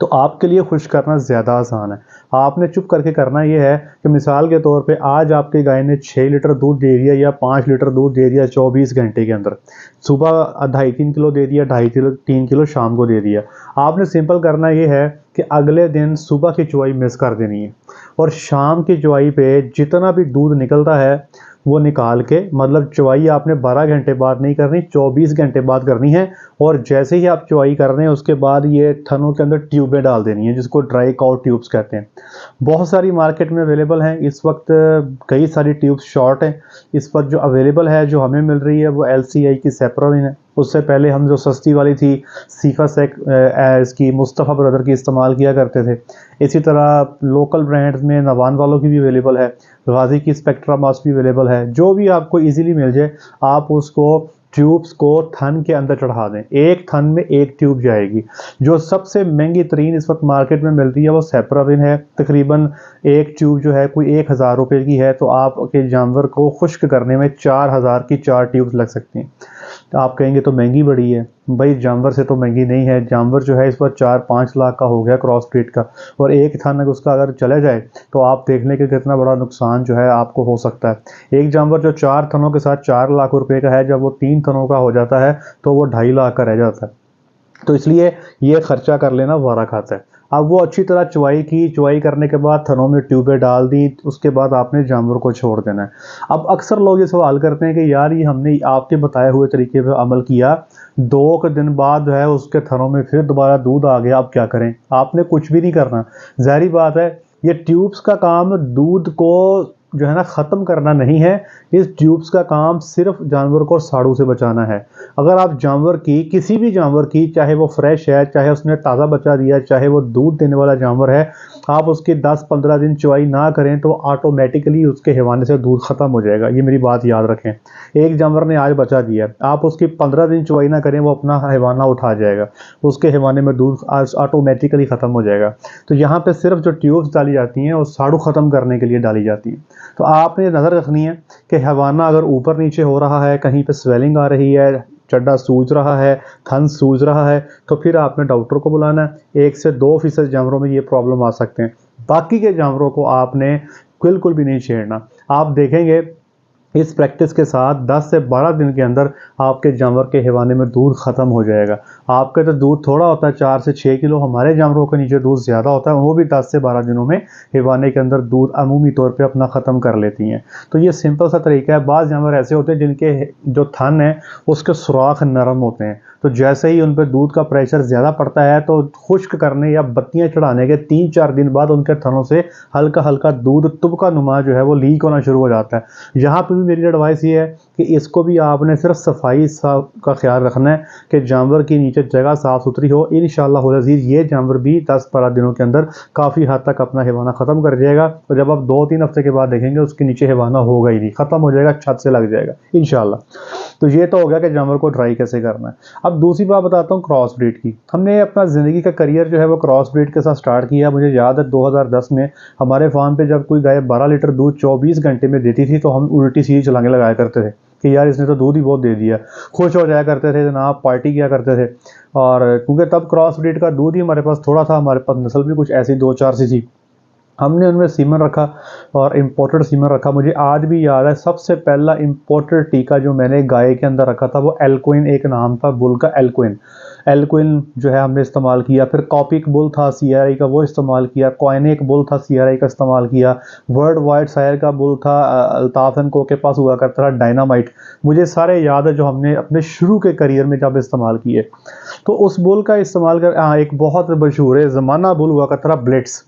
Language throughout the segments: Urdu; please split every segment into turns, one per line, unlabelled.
تو آپ کے لیے خشک کرنا زیادہ آسان ہے. آپ نے چپ کر کے کرنا یہ ہے کہ مثال کے طور پہ آج آپ کی گائے نے 6 لیٹر دودھ دے دیا یا 5 لیٹر دودھ دے دیا 24 گھنٹے کے اندر. صبح 2.5-3 کلو دے دیا، 2.5-3 کلو شام کو دے دیا. آپ نے سمپل کرنا یہ ہے کہ اگلے دن صبح کی چوائی مس کر دینی ہے، اور شام کی چوائی پہ جتنا بھی دودھ نکلتا ہے وہ نکال کے، مطلب چوائی آپ نے 12 گھنٹے بعد نہیں کرنی، 24 گھنٹے بعد کرنی ہے. اور جیسے ہی آپ چوائی کر رہے ہیں اس کے بعد یہ تھنوں کے اندر ٹیوبیں ڈال دینی ہیں، جس کو ڈرائی کاؤ ٹیوبس کہتے ہیں. بہت ساری مارکیٹ میں اویلیبل ہیں اس وقت، کئی ساری ٹیوبس شارٹ ہیں. اس وقت جو اویلیبل ہے، جو ہمیں مل رہی ہے، وہ LCI کی سیپرالین ہے. اس سے پہلے ہم جو سستی والی تھی سیفا سیک اس کی مصطفیٰ برادر کی استعمال کیا کرتے تھے. اسی طرح لوکل برانڈز میں نوان والوں کی بھی اویلیبل ہے، غازی کی اسپیکٹرا ماس بھی اویلیبل ہے. جو بھی آپ کو ایزیلی مل جائے آپ اس کو ٹیوبس کو تھن کے اندر چڑھا دیں. ایک تھن میں ایک ٹیوب جائے گی. جو سب سے مہنگی ترین اس وقت مارکیٹ میں ملتی ہے وہ سیپرالین ہے. تقریباً ایک ٹیوب جو ہے کوئی 1000 روپے کی ہے، تو آپ کے جانور کو خشک کرنے میں 4000 کی 4 ٹیوبس لگ سکتی ہیں. تو آپ کہیں گے تو مہنگی بڑی ہے. بھائی جانور سے تو مہنگی نہیں ہے. جانور جو ہے اس وقت 4-5 لاکھ کا ہو گیا کراس بریڈ کا، اور ایک تھن اس کا اگر چلے جائے تو آپ دیکھ لیں کہ کتنا بڑا نقصان جو ہے آپ کو ہو سکتا ہے. ایک جانور جو 4 تھنوں کے ساتھ 4 لاکھ روپے کا ہے، جب وہ 3 تھنوں کا ہو جاتا ہے تو وہ 2.5 لاکھ کا رہ جاتا ہے. تو اس لیے یہ خرچہ کر لینا وارہ کھاتا ہے. اب وہ اچھی طرح چوائی کرنے کے بعد تھنوں میں ٹیوبیں ڈال دی، اس کے بعد آپ نے جانور کو چھوڑ دینا ہے. اب اکثر لوگ یہ سوال کرتے ہیں کہ یار یہ ہم نے آپ کے بتائے ہوئے طریقے پہ عمل کیا، 2 دن بعد جو ہے اس کے تھنوں میں پھر دوبارہ دودھ آ گیا، اب کیا کریں؟ آپ نے کچھ بھی نہیں کرنا. ظاہری بات ہے یہ ٹیوبس کا کام دودھ کو جو ہے نا ختم کرنا نہیں ہے. اس ٹیوبس کا کام صرف جانور کو ساڑو سے بچانا ہے. اگر آپ جانور کی، کسی بھی جانور کی، چاہے وہ فریش ہے، چاہے اس نے تازہ بچہ دیا، چاہے وہ دودھ دینے والا جانور ہے، آپ اس کی 10-15 دن چوائی نہ کریں تو آٹومیٹیکلی اس کے حیوانے سے دودھ ختم ہو جائے گا. یہ میری بات یاد رکھیں. ایک جانور نے آج بچہ دیا، آپ اس کی 15 دن چوائی نہ کریں، وہ اپنا حیوانہ اٹھا جائے گا، اس کے حیوانے میں دودھ آٹومیٹیکلی ختم ہو جائے گا. تو یہاں پہ صرف جو ٹیوبس ڈالی جاتی ہیں وہ ساڑو ختم کرنے کے لیے ڈالی جاتی ہیں. تو آپ نے نظر رکھنی ہے کہ حیوانہ اگر اوپر نیچے ہو رہا ہے، کہیں پہ سویلنگ آ رہی ہے، چڈا سوج رہا ہے، تھن سوج رہا ہے، تو پھر آپ نے ڈاکٹر کو بلانا ہے. 1 سے 2% جانوروں میں یہ پرابلم آ سکتے ہیں. باقی کے جانوروں کو آپ نے بالکل بھی نہیں چھیڑنا. آپ دیکھیں گے اس پریکٹس کے ساتھ 10 سے 12 دن کے اندر آپ کے جانور کے حیوانے میں دودھ ختم ہو جائے گا. آپ کا تو دودھ تھوڑا ہوتا ہے، 4 سے 6 کلو، ہمارے جانوروں کے نیچے دودھ زیادہ ہوتا ہے، وہ بھی 10 سے 12 دنوں میں حیوانے کے اندر دودھ عمومی طور پہ اپنا ختم کر لیتی ہیں. تو یہ سمپل سا طریقہ ہے. بعض جانور ایسے ہوتے ہیں جن کے جو تھن ہے اس کے سوراخ نرم ہوتے ہیں، تو جیسے ہی ان پہ دودھ کا پریشر زیادہ پڑتا ہے تو خشک کرنے یا بتیاں چڑھانے کے 3-4 دن بعد ان کے تھنوں سے ہلکا ہلکا دودھ طبقہ نما جو ہے وہ لیک ہونا شروع ہو جاتا ہے. یہاں پہ بھی میری ایڈوائس یہ ہے کہ اس کو بھی آپ نے صرف صفائی کا خیال رکھنا ہے کہ جانور کی نیچے جگہ صاف ستھری ہو. انشاءاللہ العزیز یہ جانور بھی 10-12 دنوں کے اندر کافی حد تک اپنا حیوانہ ختم کر جائے گا. اور جب آپ 2-3 ہفتے کے بعد دیکھیں گے اس کے نیچے حیوانہ ہوگا ہی نہیں، ختم ہو جائے گا، چھت سے لگ جائے گا انشاءاللہ. تو یہ تو ہو گیا کہ جانور کو ڈرائی کیسے کرنا ہے. اب دوسری بات بتاتا ہوں کراس بریڈ کی. ہم نے اپنا زندگی کا کریئر جو ہے وہ کراس بریڈ کے ساتھ سٹارٹ کیا. مجھے یاد ہے 2010 میں ہمارے فارم پہ جب کوئی گائے 12 لیٹر دودھ 24 گھنٹے میں دیتی تھی تو ہم الٹی سیدھی چلانے لگایا کرتے تھے کہ یار اس نے تو دودھ ہی بہت دے دیا. خوش ہو جایا کرتے تھے جناب، پارٹی کیا کرتے تھے. اور کیونکہ تب کراس بریڈ کا دودھ ہی ہمارے پاس تھوڑا تھا، ہمارے پاس نسل بھی کچھ ایسی 2-4 سی تھی. ہم نے ان میں سیمن رکھا اور امپورٹڈ سیمن رکھا. مجھے آج بھی یاد ہے سب سے پہلا امپورٹڈ ٹیکا جو میں نے گائے کے اندر رکھا تھا وہ ایلکوئن ایک نام تھا بل کا، ایلکوئن جو ہے ہم نے استعمال کیا. پھر کاپک بل تھا CRI کا، وہ استعمال کیا. کوائنیک بل تھا CRI کا، استعمال کیا. ورلڈ وائڈ سائر کا بل تھا، الطاف اینڈ کو کے پاس ہوا کرتا تھا ڈائنامائٹ. مجھے سارے یاد ہے جو ہم نے اپنے شروع کے کریئر میں جب استعمال کیے. تو اس بل کا استعمال کر ایک بہت مشہور ہے زمانہ بل ہوا کرتا تھا بلٹس،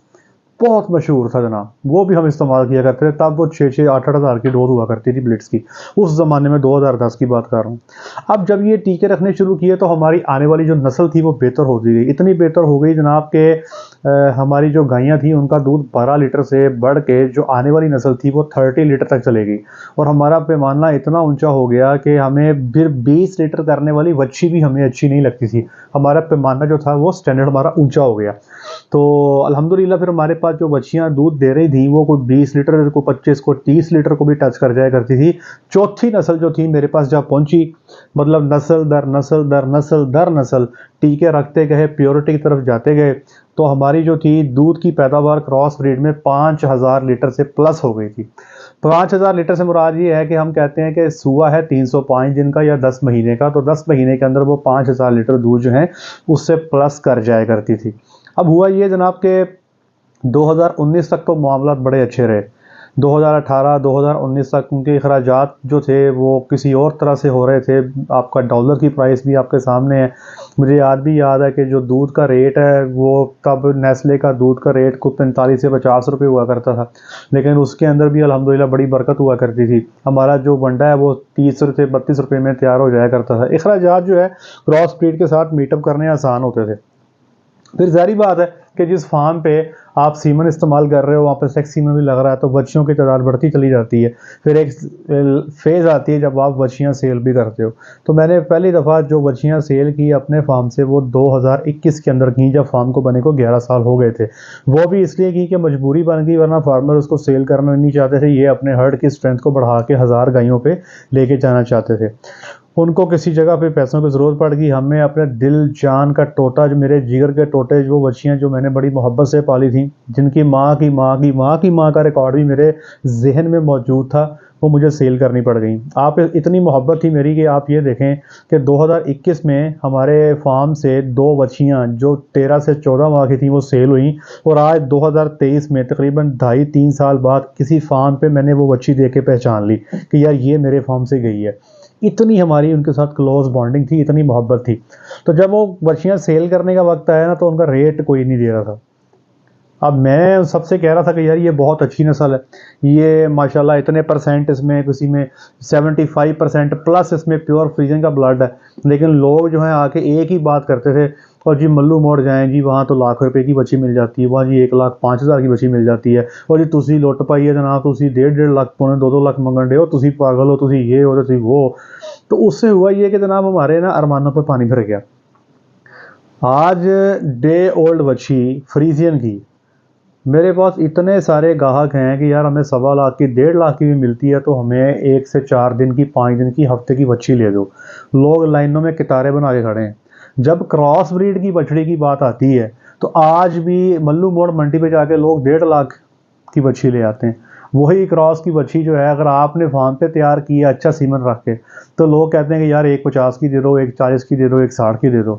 بہت مشہور تھا جناب. وہ بھی ہم استعمال کیا کرتے تھے. تب وہ 6-8 ہزار کی ڈوز ہوا کرتی تھی بلٹس کی، اس زمانے میں 2010 کی بات کر رہا ہوں. اب جب یہ ٹیکے رکھنے شروع کیے تو ہماری آنے والی جو نسل تھی وہ بہتر ہوتی گئی. اتنی بہتر ہو گئی جناب کہ ہماری جو گائیاں تھیں ان کا دودھ 12 لیٹر سے بڑھ کے جو آنے والی نسل تھی وہ 30 لیٹر تک چلے گئی. اور ہمارا پیمانہ اتنا اونچا ہو گیا کہ ہمیں پھر 20 لیٹر کرنے والی وچھی بھی ہمیں اچھی نہیں لگتی تھی. ہمارا پیمانہ جو تھا وہ سٹینڈرڈ ہمارا اونچا ہو گیا. تو الحمدللہ پھر ہمارے پاس جو بچیاں دودھ دے رہی تھیں وہ کوئی 20 لیٹر کو 25 کو 30 لیٹر کو بھی ٹچ کر جایا کرتی تھی. چوتھی نسل جو تھی میرے پاس جب پہنچی، مطلب نسل در نسل در نسل در نسل ٹیکے رکھتے گئے، پیورٹی کی طرف جاتے گئے. تو ہماری جو تھی دودھ کی پیداوار کراس بریڈ میں 5000 لیٹر سے پلس ہو گئی تھی۔ 5000 لیٹر سے مراد یہ ہے کہ ہم کہتے ہیں کہ سوا ہے 305 دن کا یا 10 مہینے کا، تو 10 مہینے کے اندر وہ 5000 لیٹر دودھ جو ہے اس سے پلس کر جایا کرتی تھی۔ اب ہوا یہ جناب کہ 2019 تک تو معاملات بڑے اچھے رہے، 2018 2019 تک ان کے اخراجات جو تھے وہ کسی اور طرح سے ہو رہے تھے۔ آپ کا ڈالر کی پرائس بھی آپ کے سامنے ہے۔ مجھے یاد ہے کہ جو دودھ کا ریٹ ہے وہ تب نیسلے کا دودھ کا ریٹ کو 45 سے 50 روپے ہوا کرتا تھا، لیکن اس کے اندر بھی الحمدللہ بڑی برکت ہوا کرتی تھی۔ ہمارا جو ونڈا ہے وہ 30 سے 32 روپے میں تیار ہو جایا کرتا تھا۔ اخراجات جو ہے کراس بریڈ کے ساتھ میٹ اپ کرنے آسان ہوتے تھے۔ پھر ظاہری بات ہے کہ جس فارم پہ آپ سیمن استعمال کر رہے ہو وہاں پہ سیکس سیمن بھی لگ رہا ہے، تو بچیوں کی تعداد بڑھتی چلی جاتی ہے۔ پھر ایک فیز آتی ہے جب آپ بچیاں سیل بھی کرتے ہو۔ تو میں نے پہلی دفعہ جو بچیاں سیل کی اپنے فارم سے وہ 2021 کے اندر کی، جب فارم کو بنے کو 11 سال ہو گئے تھے۔ وہ بھی اس لیے کی کہ مجبوری بن گئی، ورنہ فارمر اس کو سیل کرنا نہیں چاہتے تھے، یہ اپنے ہرڈ کی اسٹرینتھ کو بڑھا کے 1000 گائیوں پہ لے کے جانا چاہتے تھے۔ ان کو کسی جگہ پہ پیسوں کی ضرورت پڑ گئی، ہمیں اپنے دل جان کا ٹوٹا، جو میرے جگر کے ٹوٹے، جو بچیاں جو میں نے بڑی محبت سے پالی تھیں، جن کی ماں کی ماں کی ماں کی ماں کا ریکارڈ بھی میرے ذہن میں موجود تھا، وہ مجھے سیل کرنی پڑ گئیں۔ آپ اتنی محبت تھی میری کہ آپ یہ دیکھیں کہ 2021 میں ہمارے فارم سے 2 بچیاں جو 13 سے 14 ماہ کی تھیں وہ سیل ہوئیں، اور آج 2023 میں تقریباً 2.5-3 سال بعد کسی فارم پہ میں نے وہ بچی دیکھ کے پہچان لی کہ یار یہ میرے فارم سے گئی ہے۔ اتنی ہماری ان کے ساتھ کلوز بانڈنگ تھی، اتنی محبت تھی۔ تو جب وہ بچیاں سیل کرنے کا وقت آیا نا تو ان کا ریٹ کوئی نہیں دے رہا تھا۔ اب میں سب سے کہہ رہا تھا کہ یار یہ بہت اچھی نسل ہے، یہ ماشاءاللہ اتنے پرسنٹ اس میں، کسی میں 75% پلس اس میں پیور فریزن کا بلڈ ہے، لیکن لوگ جو ہیں آ کے ایک ہی بات کرتے تھے، اور جی ملو موڑ جائیں جی وہاں تو لاکھ روپے کی بچی مل جاتی ہے، وہاں جی 1,05,000 کی بچی مل جاتی ہے، اور جی تسی لٹ پائی ہے جناب، تسی 1.5 لاکھ پونے 2 لاکھ منگن ڈے ہو، تسی پاگل ہو، تسی یہ ہو، تسی وہ۔ تو اس سے ہوا یہ کہ جناب ہمارے نا ارمانوں پہ پانی پھر گیا۔ آج ڈے اولڈ بچی فریزین کی میرے پاس اتنے سارے گاہک ہیں کہ یار ہمیں 1.25 لاکھ کی 1.5 لاکھ کی بھی ملتی ہے، تو ہمیں 1 سے 4 دن کی 5 دن کی ہفتے کی بچی لے دو۔ لوگ لائنوں میں قطاریں بنا کے کھڑے ہیں۔ جب کراس بریڈ کی بچڑی کی بات آتی ہے تو آج بھی ملو موڑ منڈی پہ جا کے لوگ 1.5 لاکھ کی بچی لے آتے ہیں۔ وہی کراس کی بچی جو ہے اگر آپ نے فارم پہ تیار کی ہے اچھا سیمن رکھ کے، تو لوگ کہتے ہیں کہ یار 1.50 کی دے دو، 1.40 کی دے دو، 1.60 کی دے دو۔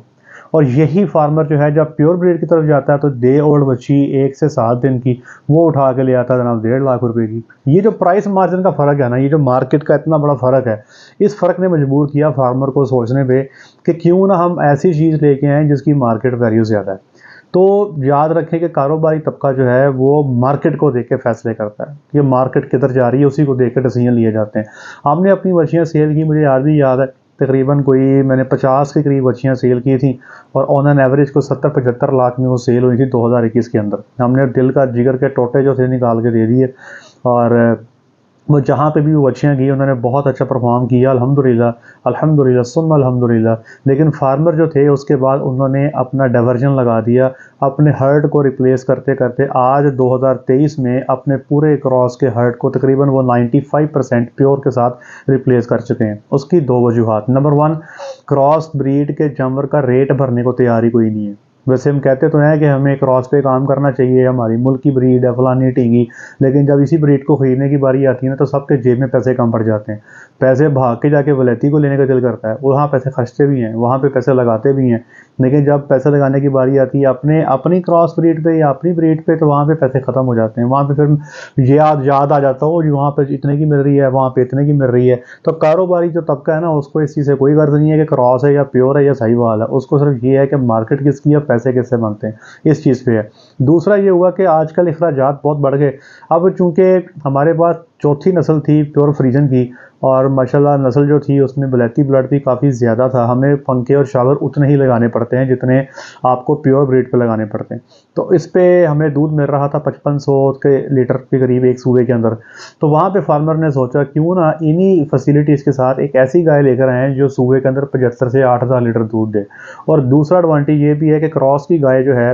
اور یہی فارمر جو ہے جب پیور بریڈ کی طرف جاتا ہے تو ڈے اولڈ بچی 1 سے 7 دن کی وہ اٹھا کے لے آتا ہے جناب 1.5 لاکھ روپے کی۔ یہ جو پرائس مارجن کا فرق ہے نا، یہ جو مارکیٹ کا اتنا بڑا فرق ہے، اس فرق نے مجبور کیا فارمر کو سوچنے پہ کہ کیوں نہ ہم ایسی چیز لے کے آئیں جس کی مارکیٹ ویلیو زیادہ ہے۔ تو یاد رکھیں کہ کاروباری طبقہ جو ہے وہ مارکیٹ کو دیکھ کے فیصلے کرتا ہے، یہ مارکیٹ کدھر جا رہی ہے اسی کو دیکھ کے ڈیسیژن لیے جاتے ہیں۔ ہم نے اپنی بچیاں سیل کی، مجھے یاد ہے تقریباً کوئی میں نے 50 کے قریب بچیاں سیل کی تھیں، اور آن این ایوریج کو 70-75 لاکھ میں وہ سیل ہوئی تھی 2021 کے اندر۔ ہم نے دل کا جگر کے ٹوٹے جو تھے نکال کے دے دیے، اور وہ جہاں پہ بھی وہ بچیاں گئی انہوں نے بہت اچھا پرفارم کیا، الحمدللہ ثم الحمدللہ۔ لیکن فارمر جو تھے اس کے بعد انہوں نے اپنا ڈائیورژن لگا دیا، اپنے ہرڈ کو ریپلیس کرتے کرتے آج 2023 میں اپنے پورے کراس کے ہرڈ کو تقریباً وہ 95% پیور کے ساتھ ریپلیس کر چکے ہیں۔ اس کی 2 وجوہات: نمبر 1، کراس بریڈ کے جانور کا ریٹ بھرنے کو تیاری کوئی نہیں ہے۔ ویسے ہم کہتے تو ہیں کہ ہمیں کراس پہ کام کرنا چاہیے، ہماری ملک کی بریڈ ہے فلانی ٹھینگی، لیکن جب اسی بریڈ کو خریدنے کی باری آتی ہے نا تو سب کے جیب میں پیسے کم پڑ جاتے ہیں۔ پیسے بھاگ کے جا کے ولیتی کو لینے کا دل کرتا ہے، وہاں پیسے خرچتے بھی ہیں، وہاں پہ پیسے لگاتے بھی ہیں، لیکن جب پیسے لگانے کی باری آتی ہے اپنی کراس بریڈ پہ یا اپنی بریڈ پہ تو وہاں پہ پیسے ختم ہو جاتے ہیں۔ وہاں پہ پھر یاد آ جاتا ہو جی وہاں پہ اتنے کی مل رہی ہے، وہاں پہ اتنے کی مل رہی ہے۔ تو کاروباری جو طبقہ ہے نا اس کو اس چیز سے کوئی غرض نہیں ہے کہ کراس ہے یا پیور ہے یا صحیح حال ہے، اس کو صرف یہ ہے کہ مارکیٹ کس کی ہے، پیسے کس سے بنتے ہیں، اس چیز پہ ہے۔ دوسرا یہ ہوا کہ آج کل اخراجات بہت بڑھ گئے۔ اب چونکہ ہمارے پاس چوتھی نسل تھی پیور فریزن کی، اور ماشاءاللہ نسل جو تھی اس میں بلیتی بلڈ بھی کافی زیادہ تھا، ہمیں پنکھے اور شاور اتنے ہی لگانے پڑتے ہیں جتنے آپ کو پیور بریڈ پہ لگانے پڑتے ہیں۔ تو اس پہ ہمیں دودھ مل رہا تھا 5500 کے لیٹر کے قریب ایک صوبے کے اندر۔ تو وہاں پہ فارمر نے سوچا کیوں نہ انہی فیسیلیٹیز کے ساتھ ایک ایسی گائے لے کر آئیں جو صوبے کے اندر 75 سے 8000 لیٹر دودھ دے۔ اور دوسرا ایڈوانٹیج یہ بھی ہے کہ کراس کی گائے جو ہے